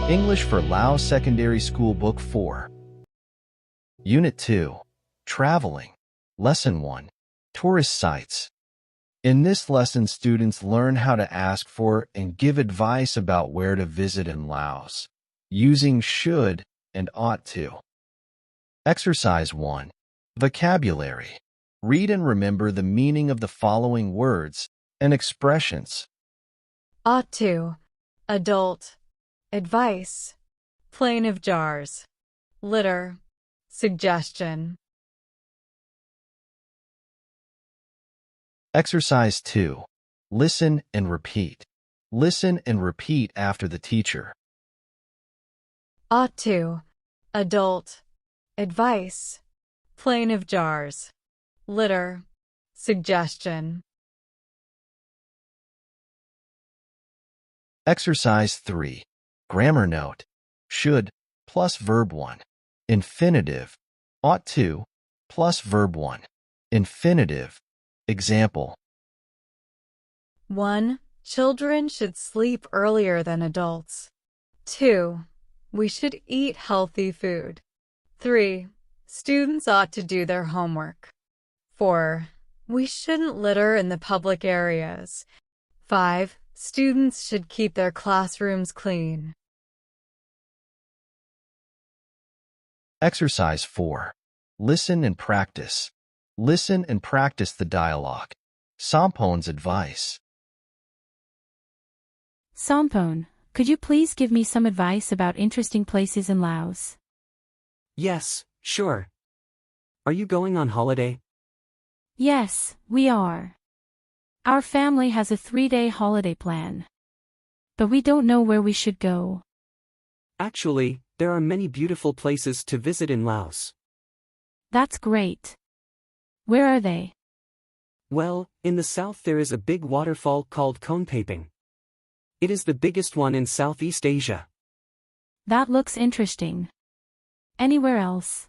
English for Lao Secondary School Book 4. Unit 2. Traveling. Lesson 1. Tourist Sites. In this lesson, students learn how to ask for and give advice about where to visit in Laos, using should and ought to. Exercise 1. Vocabulary. Read and remember the meaning of the following words and expressions. Ought to, adult, advice, plain of jars, litter, suggestion. Exercise 2. Listen and repeat. Listen and repeat after the teacher. Ought to, adult, advice, plain of jars, litter, suggestion. Exercise 3. Grammar note. Should plus verb 1. Infinitive. Ought to plus verb 1. Infinitive. Example. 1. Children should sleep earlier than adults. 2. We should eat healthy food. 3. Students ought to do their homework. 4. We shouldn't litter in the public areas. 5. Students should keep their classrooms clean. Exercise 4. Listen and practice. Listen and practice the dialogue. Sompon's advice. Sompon, could you please give me some advice about interesting places in Laos? Yes, sure. Are you going on holiday? Yes, we are. Our family has a 3-day holiday plan. But we don't know where we should go. Actually, there are many beautiful places to visit in Laos. That's great. Where are they? Well, in the south there is a big waterfall called Konpaping. It is the biggest one in Southeast Asia. That looks interesting. Anywhere else?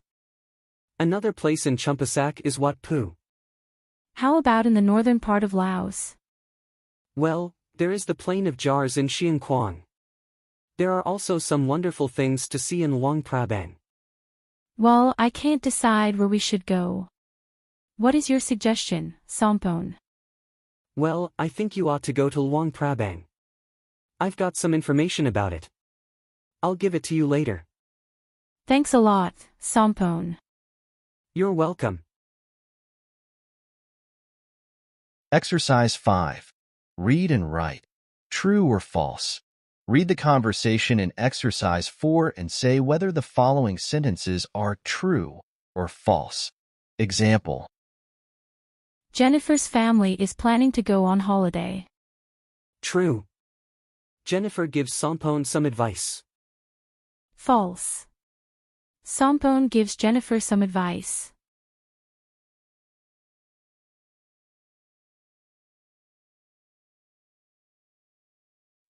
Another place in Champasak is Wat Pu. How about in the northern part of Laos? Well, there is the Plain of Jars in Siêng Khoang. There are also some wonderful things to see in Luang Prabang. Well, I can't decide where we should go. What is your suggestion, Sompon? Well, I think you ought to go to Luang Prabang. I've got some information about it. I'll give it to you later. Thanks a lot, Sompon. You're welcome. Exercise 5. Read and write. True or false. Read the conversation in Exercise 4 and say whether the following sentences are true or false. Example. Jennifer's family is planning to go on holiday. True. Jennifer gives Sompon some advice. False. Sompon gives Jennifer some advice.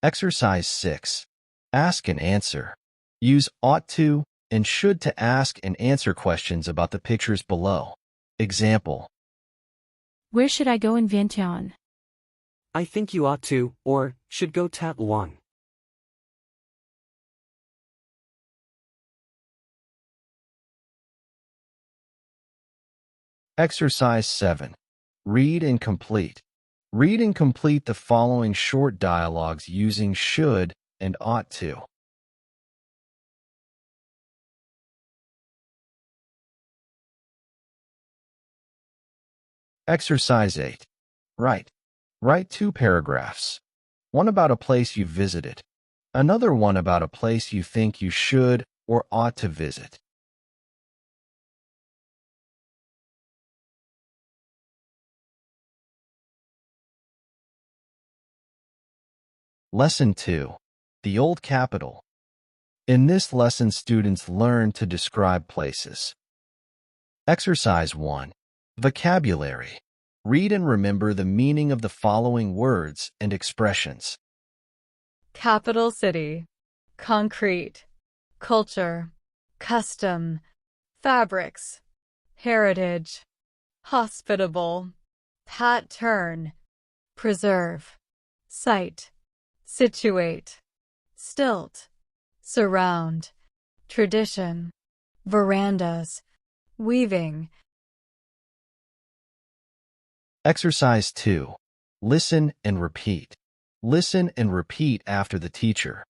Exercise 6. Ask and answer. Use ought to and should to ask and answer questions about the pictures below. Example. Where should I go in Vientiane? I think you ought to, or, should go Tat Luang. Exercise 7. Read and complete. Read and complete the following short dialogues using should and ought to. Exercise 8. Write. Write 2 paragraphs. One about a place you visited. Another one about a place you think you should or ought to visit. Lesson 2. The Old Capital. In this lesson, students learn to describe places. Exercise 1. Vocabulary. Read and remember the meaning of the following words and expressions. Capital city, concrete, culture, custom, fabrics, heritage, hospitable, pattern, preserve, site, situate, stilt, surround, tradition, verandas, weaving. Exercise 2. Listen and repeat. Listen and repeat after the teacher.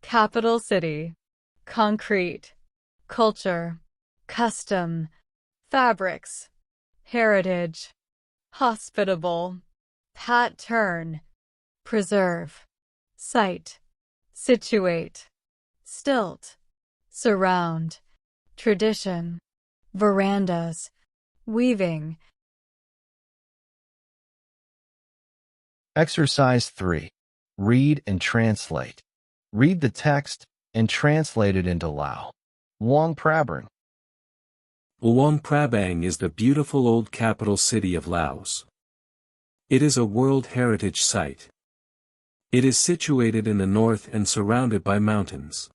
Capital city, concrete, culture, custom, fabrics, heritage, hospitable, pattern, preserve, site, situate, stilt, surround, tradition, verandas, weaving. Exercise 3. Read and translate. Read the text and translate it into Lao. Luang Prabang. Luang Prabang is the beautiful old capital city of Laos. It is a World Heritage Site. It is situated in the north and surrounded by mountains.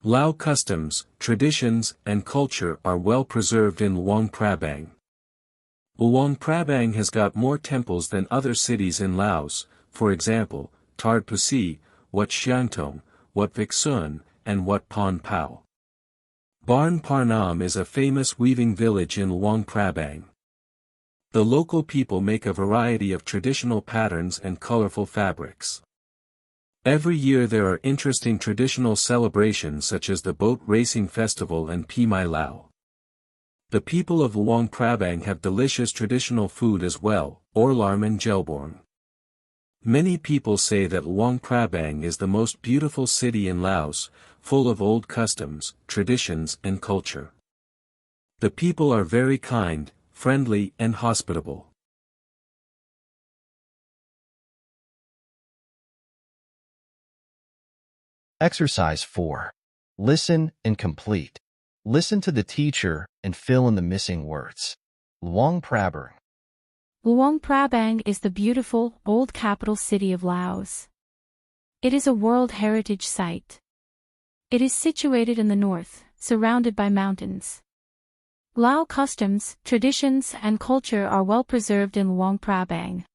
Lao customs, traditions, and culture are well preserved in Luang Prabang. Luang Prabang has got more temples than other cities in Laos, for example, Tard Pusi, Wat Siangtong, Wat Vic Sun, and Wat Pon Pao. Barn Parnam is a famous weaving village in Luang Prabang. The local people make a variety of traditional patterns and colorful fabrics. Every year there are interesting traditional celebrations such as the Boat Racing Festival and Pi Mai Lao. The people of Luang Prabang have delicious traditional food as well, orlarm and jelborn. Many people say that Luang Prabang is the most beautiful city in Laos, full of old customs, traditions and culture. The people are very kind, friendly and hospitable. Exercise 4. Listen and complete. Listen to the teacher and fill in the missing words. Luang Prabang. Luang Prabang is the beautiful, old capital city of Laos. It is a World Heritage Site. It is situated in the north, surrounded by mountains. Lao customs, traditions, and culture are well preserved in Luang Prabang.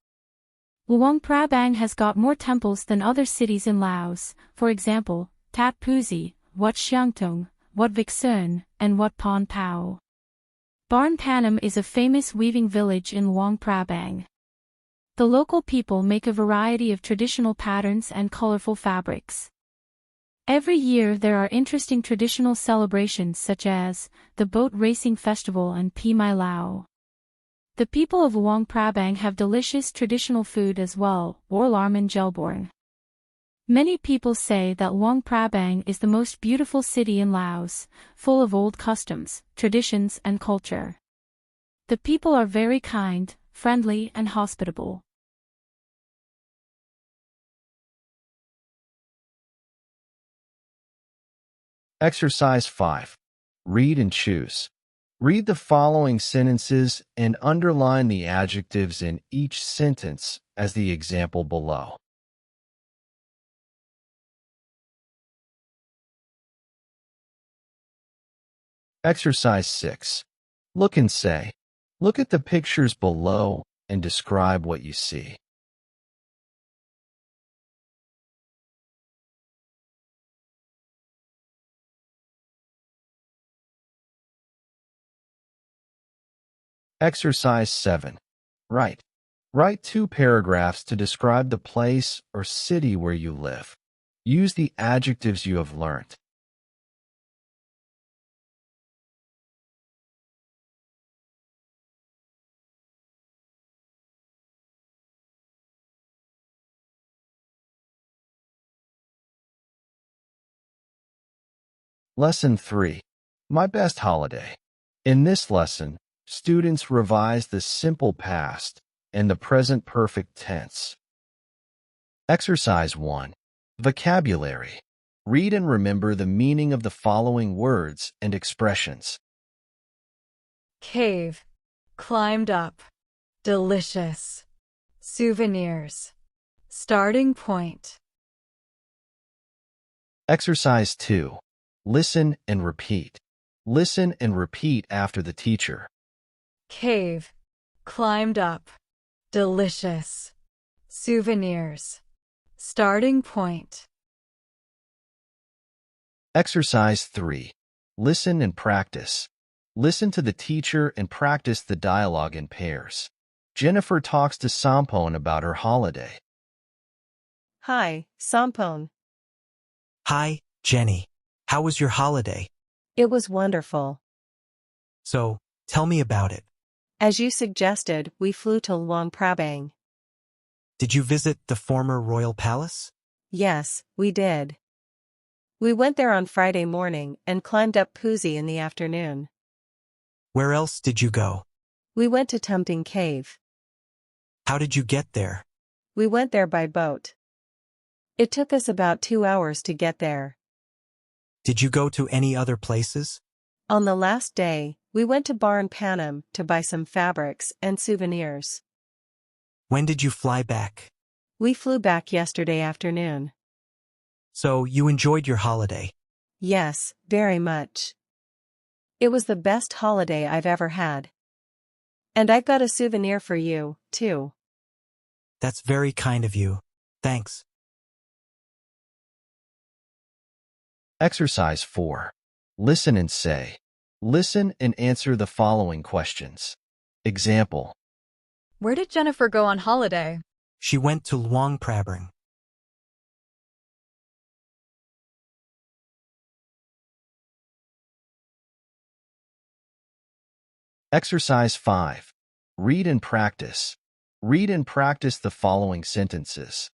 Luang Prabang has got more temples than other cities in Laos, for example, Tat Puzi, Wat Siangtong, Wat Vic Sun, and Wat Pon Pao. Barn Panam is a famous weaving village in Luang Prabang. The local people make a variety of traditional patterns and colorful fabrics. Every year there are interesting traditional celebrations such as the Boat Racing Festival and Pi Mai Lao. The people of Luang Prabang have delicious traditional food as well, orlarm and jelborn. Many people say that Luang Prabang is the most beautiful city in Laos, full of old customs, traditions and culture. The people are very kind, friendly and hospitable. Exercise 5. Read and choose. Read the following sentences and underline the adjectives in each sentence as the example below. Exercise 6. Look and say. Look at the pictures below and describe what you see. Exercise 7. Write. Write 2 paragraphs to describe the place or city where you live. Use the adjectives you have learned. Lesson 3. My best holiday. In this lesson, students revise the simple past and the present perfect tense. Exercise 1. Vocabulary. Read and remember the meaning of the following words and expressions. Cave, climbed up, delicious, souvenirs, starting point. Exercise 2. Listen and repeat. Listen and repeat after the teacher. Cave, climbed up. Delicious. Souvenirs. Starting point. Exercise 3. Listen and practice. Listen to the teacher and practice the dialogue in pairs. Jennifer talks to Sampon about her holiday. Hi, Sampon. Hi, Jenny. How was your holiday? It was wonderful. So, tell me about it. As you suggested, we flew to Luang Prabang. Did you visit the former royal palace? Yes, we did. We went there on Friday morning and climbed up Puzi in the afternoon. Where else did you go? We went to Tumting Cave. How did you get there? We went there by boat. It took us about 2 hours to get there. Did you go to any other places? On the last day, we went to Baran Panam to buy some fabrics and souvenirs. When did you fly back? We flew back yesterday afternoon. So, you enjoyed your holiday? Yes, very much. It was the best holiday I've ever had. And I've got a souvenir for you, too. That's very kind of you. Thanks. Exercise 4. Listen and say. Listen and answer the following questions. Example. Where did Jennifer go on holiday? She went to Luang Prabang. Exercise 5. Read and practice. Read and practice the following sentences.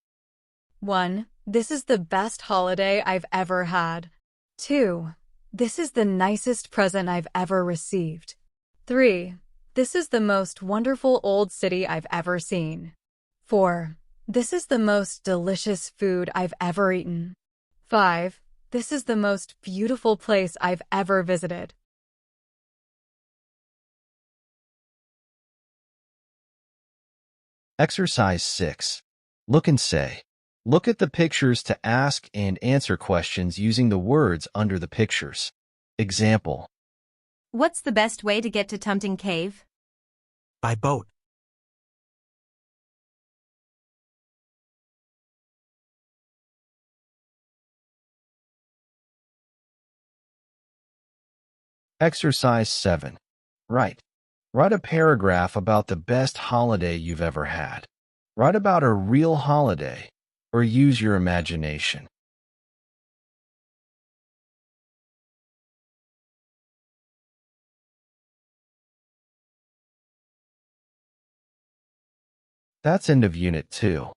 1. This is the best holiday I've ever had. 2. This is the nicest present I've ever received. 3. This is the most wonderful old city I've ever seen. 4. This is the most delicious food I've ever eaten. 5. This is the most beautiful place I've ever visited. Exercise 6. Look and say. Look at the pictures to ask and answer questions using the words under the pictures. Example. What's the best way to get to Tumting Cave? By boat. Exercise 7. Write. Write a paragraph about the best holiday you've ever had. Write about a real holiday, or use your imagination. That's end of Unit 2.